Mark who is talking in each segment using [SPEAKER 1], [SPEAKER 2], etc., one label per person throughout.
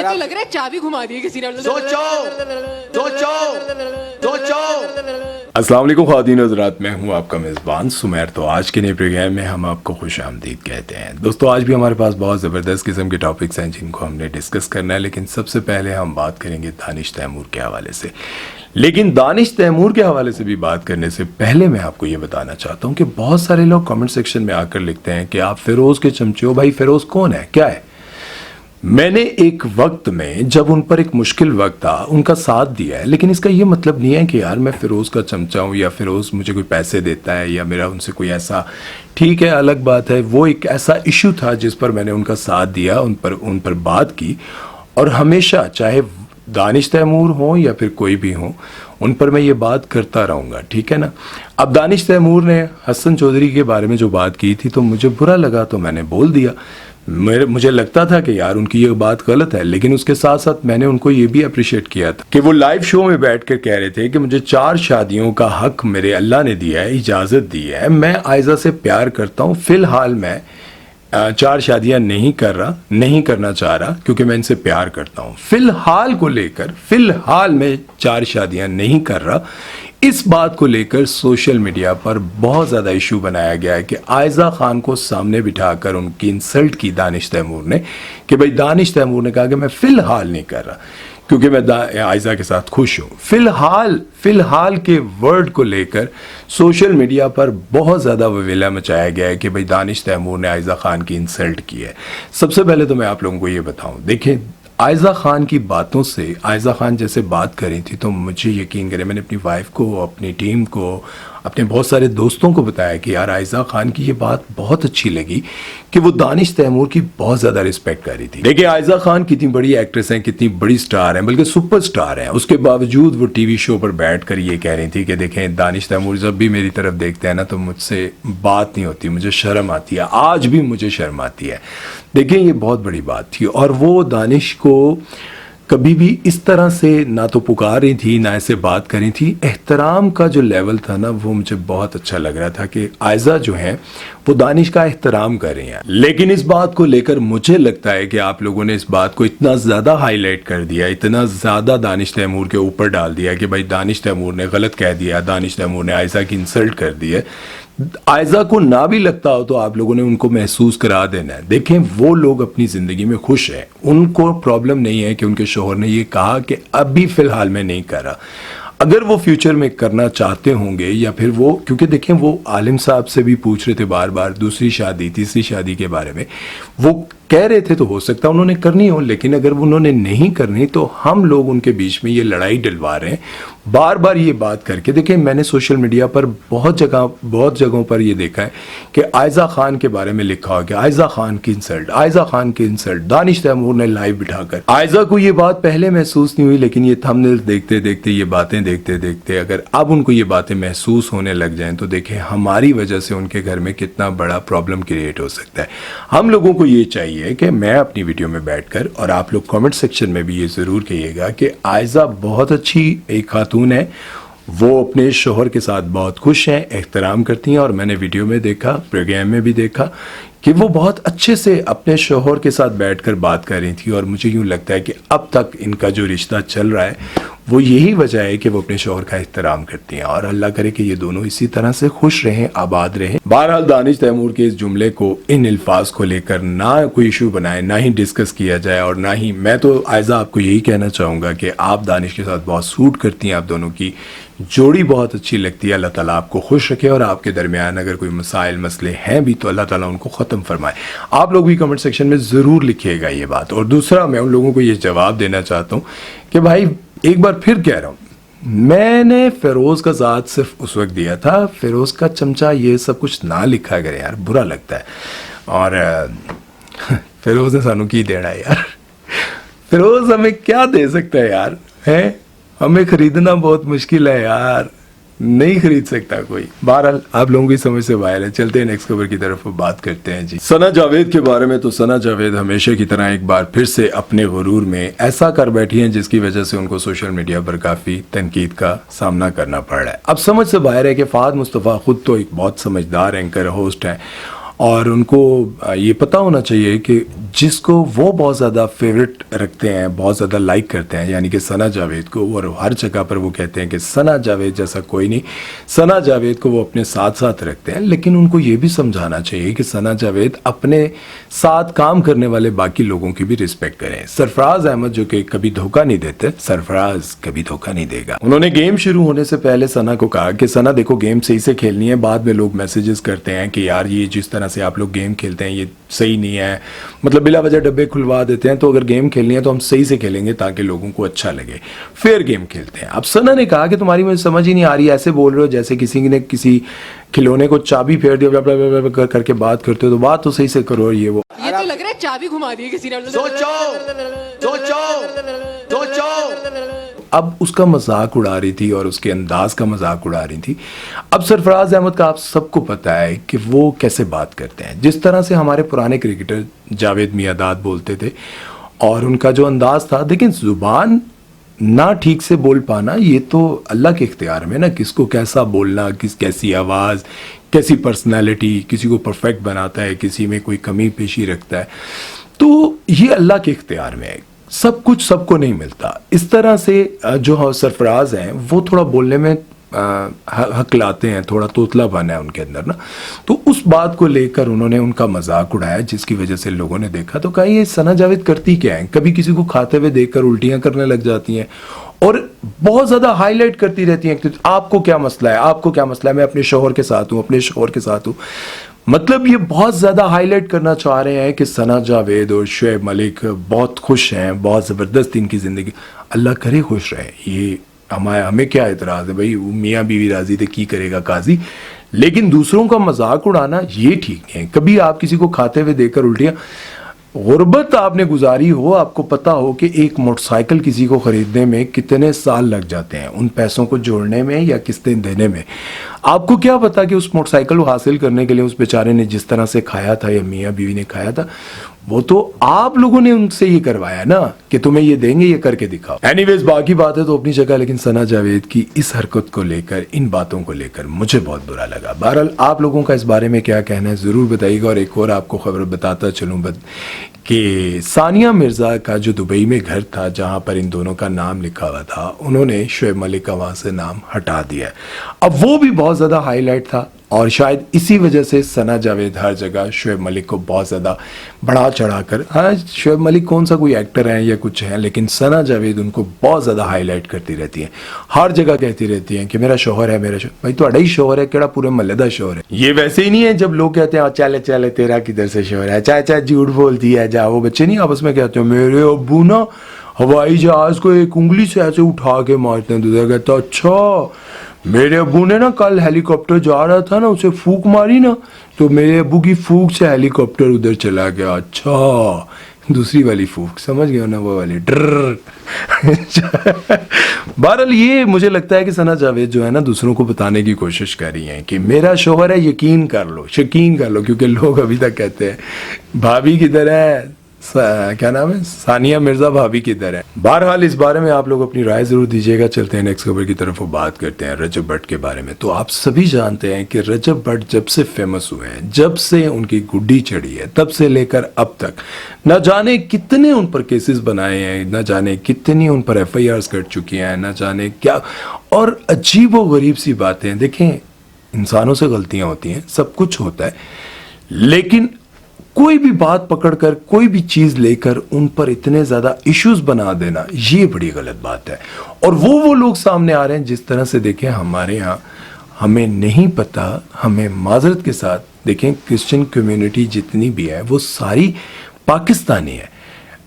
[SPEAKER 1] مجھے تو لگ رہا ہے چابی گھما دی کسی نے.
[SPEAKER 2] السلام علیکم خواتین و حضرات، میں ہوں آپ کا میزبان سمیر. تو آج کے نئے پروگرام میں ہم آپ کو خوش آمدید کہتے ہیں. دوستو آج بھی ہمارے پاس بہت زبردست قسم کے ٹاپکس ہیں جن کو ہم نے ڈسکس کرنا ہے، لیکن سب سے پہلے ہم بات کریں گے دانش تیمور کے حوالے سے. لیکن دانش تیمور کے حوالے سے بھی بات کرنے سے پہلے میں آپ کو یہ بتانا چاہتا ہوں کہ بہت سارے لوگ کمنٹ سیکشن میں آ کر لکھتے ہیں کہ آپ فیروز کے چمچے ہو. بھائی فیروز کون ہے، کیا ہے؟ میں نے ایک وقت میں جب ان پر ایک مشکل وقت تھا ان کا ساتھ دیا ہے، لیکن اس کا یہ مطلب نہیں ہے کہ یار میں فیروز کا چمچہ ہوں یا فیروز مجھے کوئی پیسے دیتا ہے یا میرا ان سے کوئی ایسا. ٹھیک ہے، الگ بات ہے، وہ ایک ایسا ایشو تھا جس پر میں نے ان کا ساتھ دیا، ان پر بات کی، اور ہمیشہ چاہے دانش تیمور ہوں یا پھر کوئی بھی ہوں ان پر میں یہ بات کرتا رہوں گا. ٹھیک ہے نا. اب دانش تیمور نے حسن چودھری کے بارے میں جو بات کی تھی تو مجھے برا لگا تو میں نے بول دیا. مجھے لگتا تھا کہ یار ان کی یہ بات غلط ہے، لیکن اس کے ساتھ ساتھ میں نے ان کو یہ بھی اپریشیٹ کیا تھا کہ وہ لائیو شو میں بیٹھ کر کہہ رہے تھے کہ مجھے 4 شادیوں کا حق میرے اللہ نے دیا ہے، اجازت دی ہے. میں عائزہ سے پیار کرتا ہوں. فی الحال میں 4 شادیاں نہیں کرنا چاہ رہا کیونکہ میں ان سے پیار کرتا ہوں. فی الحال میں 4 شادیاں نہیں کر رہا. اس بات کو لے کر سوشل میڈیا پر بہت زیادہ ایشو بنایا گیا ہے کہ عائزہ خان کو سامنے بٹھا کر ان کی انسلٹ کی دانش تیمور نے کہ بھائی دانش تیمور نے کہا کہ میں فی الحال نہیں کر رہا کیونکہ میں عائزہ کے ساتھ خوش ہوں. فی الحال کے ورڈ کو لے کر سوشل میڈیا پر بہت زیادہ وویلا مچایا گیا ہے کہ بھائی دانش تیمور نے عائزہ خان کی انسلٹ کی ہے. سب سے پہلے تو میں آپ لوگوں کو یہ بتاؤں، دیکھیں عائزہ خان کی باتوں سے عائزہ خان جیسے بات کر رہی تھی تو مجھے یقین کریں میں نے اپنی وائف کو، اپنی ٹیم کو، اپنے بہت سارے دوستوں کو بتایا کہ یار عائزہ خان کی یہ بات بہت اچھی لگی کہ وہ دانش تیمور کی بہت زیادہ رسپیکٹ کر رہی تھی. دیکھیں عائزہ خان کتنی بڑی ایکٹریس ہیں، کتنی بڑی سٹار ہیں، بلکہ سپر سٹار ہیں. اس کے باوجود وہ ٹی وی شو پر بیٹھ کر یہ کہہ رہی تھی کہ دیکھیں دانش تیمور جب بھی میری طرف دیکھتے ہیں نا تو مجھ سے بات نہیں ہوتی، مجھے شرم آتی ہے. آج بھی مجھے شرم آتی ہے. دیکھیں یہ بہت بڑی بات تھی، اور وہ دانش کو کبھی بھی اس طرح سے نہ تو پکار رہی تھی نہ ایسے بات کر رہی تھی. احترام کا جو لیول تھا نا وہ مجھے بہت اچھا لگ رہا تھا کہ عائزہ جو ہیں وہ دانش کا احترام کر رہی ہیں. لیکن اس بات کو لے کر مجھے لگتا ہے کہ آپ لوگوں نے اس بات کو اتنا زیادہ ہائی لائٹ کر دیا، اتنا زیادہ دانش تیمور کے اوپر ڈال دیا کہ بھائی دانش تیمور نے غلط کہہ دیا، دانش تیمور نے عائزہ کی انسلٹ کر دی ہے. عائزہ کو نہ بھی لگتا ہو تو آپ لوگوں نے ان کو محسوس کرا دینا ہے. دیکھیں وہ لوگ اپنی زندگی میں خوش ہیں، ان کو پرابلم نہیں ہے کہ ان کے شوہر نے یہ کہا کہ ابھی فی الحال میں نہیں کر رہا. اگر وہ فیوچر میں کرنا چاہتے ہوں گے یا پھر وہ، کیونکہ دیکھیں وہ عالم صاحب سے بھی پوچھ رہے تھے بار بار دوسری شادی تیسری شادی کے بارے میں، وہ کہہ رہے تھے تو ہو سکتا انہوں نے کرنی ہو، لیکن اگر انہوں نے نہیں کرنی تو ہم لوگ ان کے بیچ میں یہ لڑائی ڈلوا رہے ہیں بار بار یہ بات کر کے. دیکھیں میں نے سوشل میڈیا پر بہت جگہوں پر یہ دیکھا ہے کہ عائزہ خان کے بارے میں لکھا ہو کہ عائزہ خان کی انسلٹ دانش تیمور نے لائیو بٹھا کر. عائزہ کو یہ بات پہلے محسوس نہیں ہوئی، لیکن یہ تھمبنیل دیکھتے دیکھتے یہ باتیں دیکھتے اگر اب ان کو یہ باتیں محسوس ہونے لگ جائیں تو دیکھیں ہماری وجہ سے ان کے گھر میں کتنا بڑا پرابلم کریٹ ہو سکتا ہے. ہم لوگوں کو یہ چاہیے کہ میں اپنی ویڈیو میں بیٹھ کر، اور آپ لوگ کمنٹ سیکشن میں بھی یہ ضرور کہیے گا کہ عائزہ بہت اچھی ایک خاتون ہے، وہ اپنے شوہر کے ساتھ بہت خوش ہیں، احترام کرتی ہیں، اور میں نے ویڈیو میں دیکھا، پروگرام میں بھی دیکھا کہ وہ بہت اچھے سے اپنے شوہر کے ساتھ بیٹھ کر بات کر رہی تھی. اور مجھے یوں لگتا ہے کہ اب تک ان کا جو رشتہ چل رہا ہے وہ یہی وجہ ہے کہ وہ اپنے شوہر کا احترام کرتی ہیں، اور اللہ کرے کہ یہ دونوں اسی طرح سے خوش رہیں، آباد رہیں. بہرحال دانش تیمور کے اس جملے کو، ان الفاظ کو لے کر نہ کوئی ایشو بنائے، نہ ہی ڈسکس کیا جائے، اور نہ ہی میں تو عائزہ آپ کو یہی کہنا چاہوں گا کہ آپ دانش کے ساتھ بہت سوٹ کرتی ہیں، آپ دونوں کی جوڑی بہت اچھی لگتی ہے. اللہ تعالیٰ آپ کو خوش رکھے، اور آپ کے درمیان اگر کوئی مسئلے ہیں بھی تو اللہ تعالیٰ ان کو ختم فرمائے. آپ لوگ بھی کمنٹ سیکشن میں ضرور لکھیے گا یہ بات. اور دوسرا میں ان لوگوں کو یہ جواب دینا چاہتا ہوں کہ بھائی ایک بار پھر کہہ رہا ہوں، میں نے فیروز کا ذات صرف اس وقت دیا تھا، فیروز کا چمچہ یہ سب کچھ نہ لکھا کرے یار، برا لگتا ہے. اور فیروز نے سانو کی دینا ہے یار، فیروز ہمیں کیا دے سکتا ہے یار، ہے ہمیں خریدنا بہت مشکل ہے یار، نہیں خرید سکتا کوئی. بہرحال آپ لوگوں کی سمجھ سے باہر ہے. چلتے ہیں نیکسٹ خبر کی طرف بات کرتے ہیں. جی ثنا جاوید کے بارے میں. تو ثنا جاوید ہمیشہ کی طرح ایک بار پھر سے اپنے غرور میں ایسا کر بیٹھی ہیں جس کی وجہ سے ان کو سوشل میڈیا پر کافی تنقید کا سامنا کرنا پڑ رہا ہے. اب سمجھ سے باہر ہے کہ فہد مصطفیٰ خود تو ایک بہت سمجھدار اینکر ہوسٹ ہیں، اور ان کو یہ پتہ ہونا چاہیے کہ جس کو وہ بہت زیادہ فیوریٹ رکھتے ہیں, بہت زیادہ لائک کرتے ہیں, یعنی کہ ثنا جاوید کو, اور ہر جگہ پر وہ کہتے ہیں کہ ثنا جاوید جیسا کوئی نہیں, ثنا جاوید کو وہ اپنے ساتھ ساتھ رکھتے ہیں, لیکن ان کو یہ بھی سمجھانا چاہیے کہ ثنا جاوید اپنے ساتھ کام کرنے والے باقی لوگوں کی بھی رسپیکٹ کریں. سرفراز احمد جو کہ کبھی دھوکہ نہیں دیتے, سرفراز کبھی دھوکہ نہیں دے گا. انہوں نے گیم شروع ہونے سے پہلے ثنا کو کہا کہ ثنا دیکھو گیم صحیح سے کھیلنی ہے. بعد میں لوگ میسیجز کرتے ہیں کہ یار یہ جس طرح سے آپ لوگ گیم کھیلتے ہیں یہ صحیح نہیں ہے, مطلب بلا وجہ ڈبے کھلوا دیتے ہیں. تو اگر گیم کھیلنی ہے تو ہم صحیح سے کھیلیں گے تاکہ لوگوں کو اچھا لگے, فیئر گیم کھیلتے ہیں. اب ثنا نے کہا کہ تمہاری مجھے سمجھ ہی نہیں آ رہی, ایسے بول رہے ہو جیسے کسی نے کسی کھلونے کو چابی پھیر دیا کر کے بات کرتے ہو, تو بات تو صحیح سے کرو. اور یہ
[SPEAKER 1] تو لگ رہا ہے چابی گھما دی کسی نے.
[SPEAKER 2] اب اس کا مذاق اڑا رہی تھی اور اس کے انداز کا مذاق اڑا رہی تھی. اب سرفراز احمد کا آپ سب کو پتہ ہے کہ وہ کیسے بات کرتے ہیں, جس طرح سے ہمارے پرانے کرکٹر جاوید میاں بولتے تھے, اور ان کا جو انداز تھا. لیکن زبان نہ ٹھیک سے بول پانا یہ تو اللہ کے اختیار میں نا, کس کو کیسا بولنا, کیسی آواز, کیسی پرسنالٹی, کسی کو پرفیکٹ بناتا ہے, کسی میں کوئی کمی پیشی رکھتا ہے, تو یہ اللہ کے اختیار میں ہے. سب کچھ سب کو نہیں ملتا. اس طرح سے جو سرفراز ہیں وہ تھوڑا بولنے میں حق لاتے ہیں, تھوڑا توتلا پن ہے ان کے اندر نا. تو اس بات کو لے کر انہوں نے ان کا مذاق اڑایا, جس کی وجہ سے لوگوں نے دیکھا تو کہا یہ ثنا جاوید کرتی کیا ہے, کبھی کسی کو کھاتے ہوئے دیکھ کر الٹیاں کرنے لگ جاتی ہیں اور بہت زیادہ ہائی لائٹ کرتی رہتی ہیں کہ آپ کو کیا مسئلہ ہے, آپ کو کیا مسئلہ ہے, میں اپنے شوہر کے ساتھ ہوں, اپنے شوہر کے ساتھ ہوں. مطلب یہ بہت زیادہ ہائی لائٹ کرنا چاہ رہے ہیں کہ ثنا جاوید اور شعیب ملک بہت خوش ہیں, بہت زبردست ان کی زندگی. اللہ کرے خوش رہے, یہ ہمیں کیا اعتراض ہے بھائی, میاں بیوی راضی تھے کی کرے گا قاضی. لیکن دوسروں کا مذاق اڑانا یہ ٹھیک نہیں ہے. کبھی آپ کسی کو کھاتے ہوئے دیکھ کر الٹیاں, غربت آپ نے گزاری ہو, آپ کو پتا ہو کہ ایک موٹر سائیکل کسی کو خریدنے میں کتنے سال لگ جاتے ہیں, ان پیسوں کو جوڑنے میں یا قسطیں دینے میں. آپ کو کیا پتا کہ اس موٹر سائیکل کو حاصل کرنے کے لیے اس بیچارے نے جس طرح سے کھایا تھا یا میاں بیوی نے کھایا تھا, وہ تو آپ لوگوں نے ان سے یہ کروایا نا کہ تمہیں یہ دیں گے, یہ کر کے دکھاؤ. اینی ویز باقی بات ہے تو اپنی جگہ, لیکن ثنا جاوید کی اس حرکت کو لے کر, ان باتوں کو لے کر مجھے بہت برا لگا. بہرحال آپ لوگوں کا اس بارے میں کیا کہنا ہے ضرور بتائیے گا. اور ایک اور آپ کو خبر بتاتا چلوں کہ ثانیہ مرزا کا جو دبئی میں گھر تھا جہاں پر ان دونوں کا نام لکھا ہوا تھا, انہوں نے شعیب ملک کا وہاں سے نام ہٹا دیا. اب وہ بھی بہت زیادہ ہائی لائٹ تھا, اور شاید اسی وجہ سے ثنا جاوید ہر جگہ شعیب ملک کو بہت زیادہ بڑھا چڑھا کر, ہاں شعیب ملک کون سا کوئی ایکٹر ہیں یا کچھ ہیں, لیکن ثنا جاوید ان کو بہت زیادہ ہائی لائٹ کرتی رہتی ہیں, ہر جگہ کہتی رہتی ہیں کہ میرا شوہر ہے, میرا شوہر. بھائی تو اڑائی شوہر ہے, کیڑا پورے محلے دا شوہر ہے. یہ ویسے ہی نہیں ہے جب لوگ کہتے ہیں چلے چلے تیرا کدھر سے شوہر ہے, چاہے چاہے جھوٹ بولتی ہے جا. وہ بچے نہیں آپس میں کہتے ہیں میرے ابو نا ہوائی جہاز کو ایک انگلی سے ایسے اٹھا کے مارتے ہیں, دوسرا کہتا اچھا میرے ابو نے نا کل ہیلی کاپٹر جا رہا تھا نا, اسے پھونک ماری نا تو میرے ابو کی پھونک سے ہیلی کاپٹر ادھر چلا گیا. اچھا دوسری والی پھونک سمجھ گیا نا, وہ والی ڈر. بہرحال یہ مجھے لگتا ہے کہ ثنا جاوید جو ہے نا دوسروں کو بتانے کی کوشش کر رہی ہیں کہ میرا شوہر ہے, یقین کر لو, کیونکہ لوگ ابھی تک کہتے ہیں بھابھی کدھر ہے, کیا نام ہے, ثانیہ مرزا بھابھی کدھر ہے. بہرحال اس بارے میں آپ لوگ اپنی رائے ضرور دیجیے گا. چلتے ہیں نیکسٹ خبر کی طرف, وہ بات کرتے ہیں رجب بھٹ کے بارے میں. تو آپ سبھی جانتے ہیں کہ رجب بھٹ جب سے فیمس ہوئے ہیں, جب سے ان کی گڈی چڑھی ہے, تب سے لے کر اب تک نہ جانے کتنے ان پر کیسز بنائے ہیں, نہ جانے کتنی ان پر ایف آئی آرز کٹ چکی ہیں, نہ جانے کیا. اور عجیب و غریب سی باتیں, دیکھیں انسانوں سے غلطیاں ہوتی ہیں, سب کچھ ہوتا ہے, لیکن کوئی بھی بات پکڑ کر, کوئی بھی چیز لے کر ان پر اتنے زیادہ ایشوز بنا دینا, یہ بڑی غلط بات ہے. اور وہ لوگ سامنے آ رہے ہیں جس طرح سے, دیکھیں ہمارے ہاں ہمیں نہیں پتا, ہمیں معذرت کے ساتھ دیکھیں کرسچن کمیونٹی جتنی بھی ہے وہ ساری پاکستانی ہے,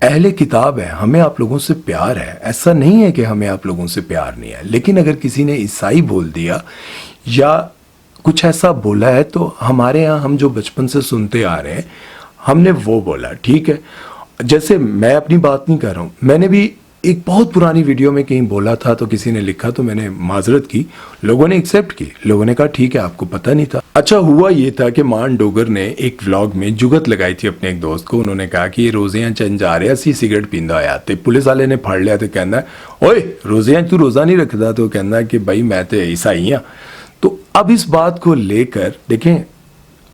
[SPEAKER 2] اہل کتاب ہے, ہمیں آپ لوگوں سے پیار ہے, ایسا نہیں ہے کہ ہمیں آپ لوگوں سے پیار نہیں ہے. لیکن اگر کسی نے عیسائی بول دیا یا کچھ ایسا بولا ہے تو ہمارے ہاں ہم جو بچپن سے سنتے آ رہے ہیں ہم نے وہ بولا, ٹھیک ہے. جیسے میں اپنی بات نہیں کر رہا ہوں, میں نے بھی ایک بہت پرانی ویڈیو میں کہیں بولا تھا تو کسی نے لکھا تو میں نے معذرت کی, لوگوں نے ایکسیپٹ کی, لوگوں نے کہا ٹھیک ہے آپ کو پتہ نہیں تھا. اچھا ہوا یہ تھا کہ مان ڈوگر نے ایک ولاگ میں جگت لگائی تھی اپنے ایک دوست کو, انہوں نے کہا کہ یہ روزیاں چند جا رہا سی سگریٹ پیندا آیا, تے پولیس والے نے پھڑ لیا تو کہنا ہے اوئے روزیاں تو روزہ نہیں رکھتا, تو کہنا ہے کہ بھائی میں تے عیسائی ہاں. تو اب اس بات کو لے کر دیکھیں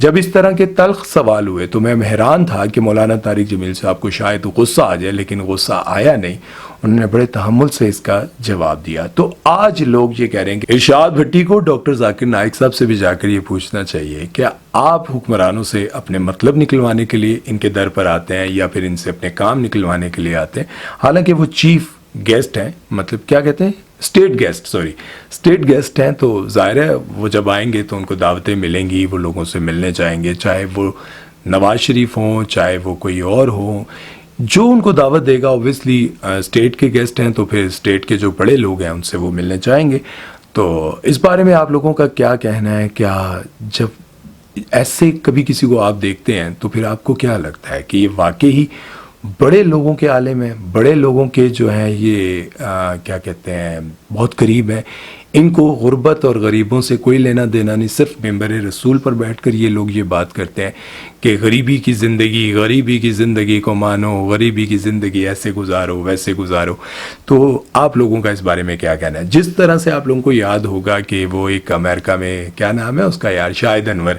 [SPEAKER 2] جب اس طرح کے تلخ سوال ہوئے تو میں حیران تھا کہ مولانا طارق جمیل صاحب کو شاید غصہ آ جائے، لیکن غصہ آیا نہیں، انہوں نے بڑے تحمل سے اس کا جواب دیا۔ تو آج لوگ یہ کہہ رہے ہیں کہ ارشاد بھٹی کو ڈاکٹر ذاکر نائک صاحب سے بھی جا کر یہ پوچھنا چاہیے کیا آپ حکمرانوں سے اپنے مطلب نکلوانے کے لیے ان کے در پر آتے ہیں یا پھر ان سے اپنے کام نکلوانے کے لیے آتے ہیں؟ حالانکہ وہ چیف گیسٹ ہیں، مطلب کیا کہتے ہیں، اسٹیٹ گیسٹ ہیں، تو ظاہر ہے وہ جب آئیں گے تو ان کو دعوتیں ملیں گی، وہ لوگوں سے ملنے جائیں گے، چاہے وہ نواز شریف ہوں چاہے وہ کوئی اور ہوں، جو ان کو دعوت دے گا اوبویسلی اسٹیٹ کے گیسٹ ہیں، تو پھر اسٹیٹ کے جو بڑے لوگ ہیں ان سے وہ ملنے چاہیں گے۔ تو اس بارے میں آپ لوگوں کا کیا کہنا ہے؟ کیا جب ایسے کبھی کسی کو آپ دیکھتے ہیں تو پھر آپ کو کیا لگتا ہے کہ یہ واقعی بڑے لوگوں کے عالم ہیں، بڑے لوگوں کے جو ہیں یہ کیا کہتے ہیں بہت قریب ہیں، ان کو غربت اور غریبوں سے کوئی لینا دینا نہیں، صرف ممبر رسول پر بیٹھ کر یہ لوگ یہ بات کرتے ہیں کہ غریبی کی زندگی کو مانو، غریبی کی زندگی ایسے گزارو ویسے گزارو۔ تو آپ لوگوں کا اس بارے میں کیا کہنا ہے؟ جس طرح سے آپ لوگوں کو یاد ہوگا کہ وہ ایک امریکہ میں کیا نام ہے اس کا یار، شاہد انور،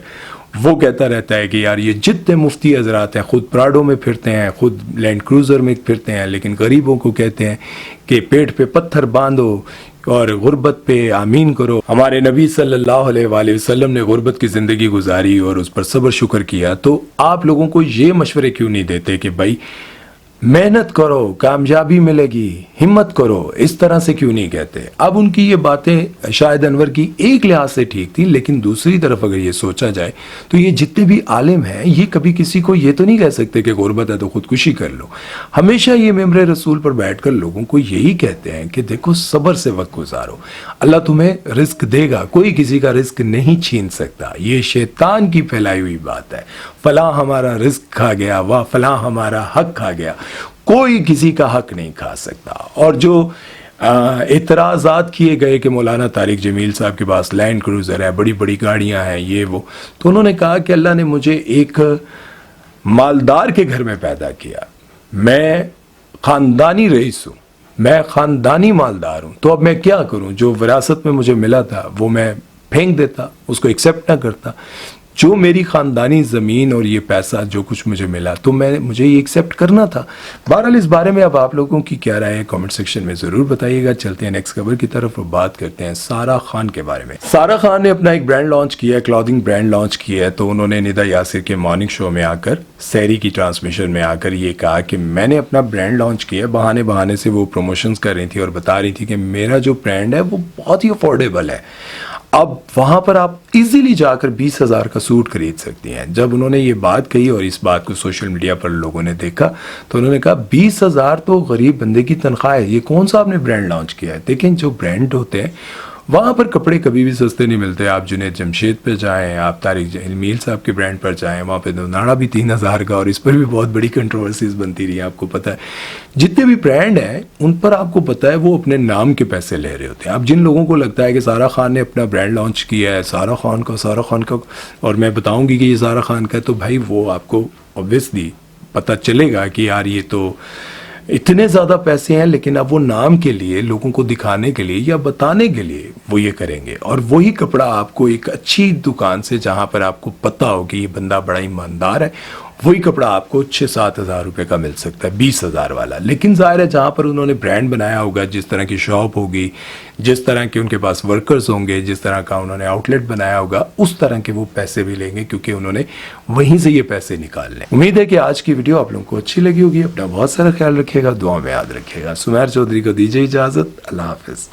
[SPEAKER 2] وہ کہتا رہتا ہے کہ یار یہ جتنے مفتی حضرات ہیں خود پراڈو میں پھرتے ہیں، خود لینڈ کروزر میں پھرتے ہیں، لیکن غریبوں کو کہتے ہیں کہ پیٹ پہ پتھر باندھو اور غربت پہ آمین کرو۔ ہمارے نبی صلی اللہ علیہ وآلہ وسلم نے غربت کی زندگی گزاری اور اس پر صبر شکر کیا، تو آپ لوگوں کو یہ مشورے کیوں نہیں دیتے کہ بھائی محنت کرو کامیابی ملے گی، ہمت کرو؟ اس طرح سے کیوں نہیں کہتے؟ اب ان کی یہ باتیں شاہد انور کی ایک لحاظ سے ٹھیک تھی، لیکن دوسری طرف اگر یہ سوچا جائے تو یہ جتنے بھی عالم ہیں یہ کبھی کسی کو یہ تو نہیں کہہ سکتے کہ غربت ہے تو خودکشی کر لو۔ ہمیشہ یہ ممبر رسول پر بیٹھ کر لوگوں کو یہی کہتے ہیں کہ دیکھو صبر سے وقت گزارو، اللہ تمہیں رزق دے گا، کوئی کسی کا رزق نہیں چھین سکتا، یہ شیطان کی پھیلائی ہوئی بات ہے۔ فلاں ہمارا رزق کھا گیا، واہ فلاں ہمارا حق کھا گیا، کوئی کسی کا حق نہیں کھا سکتا۔ اور جو اعتراضات کیے گئے کہ مولانا طارق جمیل صاحب کے پاس لینڈ کروزر ہے، بڑی بڑی گاڑیاں ہیں، یہ وہ، تو انہوں نے کہا کہ اللہ نے مجھے ایک مالدار کے گھر میں پیدا کیا، میں خاندانی رئیس ہوں، میں خاندانی مالدار ہوں، تو اب میں کیا کروں؟ جو وراثت میں مجھے ملا تھا وہ میں پھینک دیتا، اس کو ایکسیپٹ نہ کرتا، جو میری خاندانی زمین اور یہ پیسہ جو کچھ مجھے ملا تو مجھے یہ ایکسیپٹ کرنا تھا۔ بہرحال اس بارے میں اب آپ لوگوں کی کیا رائے ہے کامنٹ سیکشن میں ضرور بتائیے گا۔ چلتے ہیں نیکسٹ خبر کی طرف اور بات کرتے ہیں سارہ خان کے بارے میں۔ سارہ خان نے اپنا ایک برانڈ لانچ کیا ہے، کلودنگ برانڈ لانچ کیا ہے، تو انہوں نے ندا یاسر کے مارننگ شو میں آ کر، سحری کی ٹرانسمیشن میں آ کر یہ کہا کہ میں نے اپنا برانڈ لانچ کیا ہے۔ بہانے سے وہ پروموشنز کر رہی تھی اور بتا رہی تھی کہ میرا جو برانڈ ہے وہ بہت ہی افورڈیبل ہے، اب وہاں پر آپ ایزیلی جا کر 20,000 کا سوٹ خرید سکتی ہیں۔ جب انہوں نے یہ بات کہی اور اس بات کو سوشل میڈیا پر لوگوں نے دیکھا تو انہوں نے کہا 20,000 تو غریب بندے کی تنخواہ ہے، یہ کون سا آپ نے برانڈ لانچ کیا ہے؟ دیکھیں جو برانڈ ہوتے ہیں وہاں پر کپڑے کبھی بھی سستے نہیں ملتے۔ آپ جنید جمشید پہ جائیں، آپ طارق جمیل صاحب کے برانڈ پر جائیں، وہاں پہ ناڑا بھی 3,000 کا، اور اس پر بھی بہت بڑی کنٹروورسیز بنتی رہی ہیں، آپ کو پتہ ہے۔ جتنے بھی برانڈ ہیں ان پر آپ کو پتہ ہے وہ اپنے نام کے پیسے لے رہے ہوتے ہیں۔ اب جن لوگوں کو لگتا ہے کہ سارہ خان نے اپنا برانڈ لانچ کیا ہے، سارہ خان کا اور میں بتاؤں گی کہ یہ سارہ خان کا ہے، تو بھائی وہ آپ کو اوبویسلی پتہ چلے گا کہ یار یہ تو اتنے زیادہ پیسے ہیں، لیکن اب وہ نام کے لیے، لوگوں کو دکھانے کے لیے یا بتانے کے لیے وہ یہ کریں گے، اور وہی کپڑا آپ کو ایک اچھی دکان سے جہاں پر آپ کو پتہ ہو کہ یہ بندہ بڑا ایماندار ہے، وہی کپڑا آپ کو 6-7 ہزار روپے کا مل سکتا ہے، 20,000 والا۔ لیکن ظاہر ہے جہاں پر انہوں نے برانڈ بنایا ہوگا، جس طرح کی شاپ ہوگی، جس طرح کے ان کے پاس ورکرز ہوں گے، جس طرح کا انہوں نے آؤٹ لیٹ بنایا ہوگا، اس طرح کے وہ پیسے بھی لیں گے، کیونکہ انہوں نے وہیں سے یہ پیسے نکال لیں۔ امید ہے کہ آج کی ویڈیو آپ لوگوں کو اچھی لگی ہوگی۔ اپنا بہت سارا خیال رکھیے گا، دعا میں یاد رکھیے گا۔ سمیر چودھری کو دیجیے اجازت، اللہ حافظ۔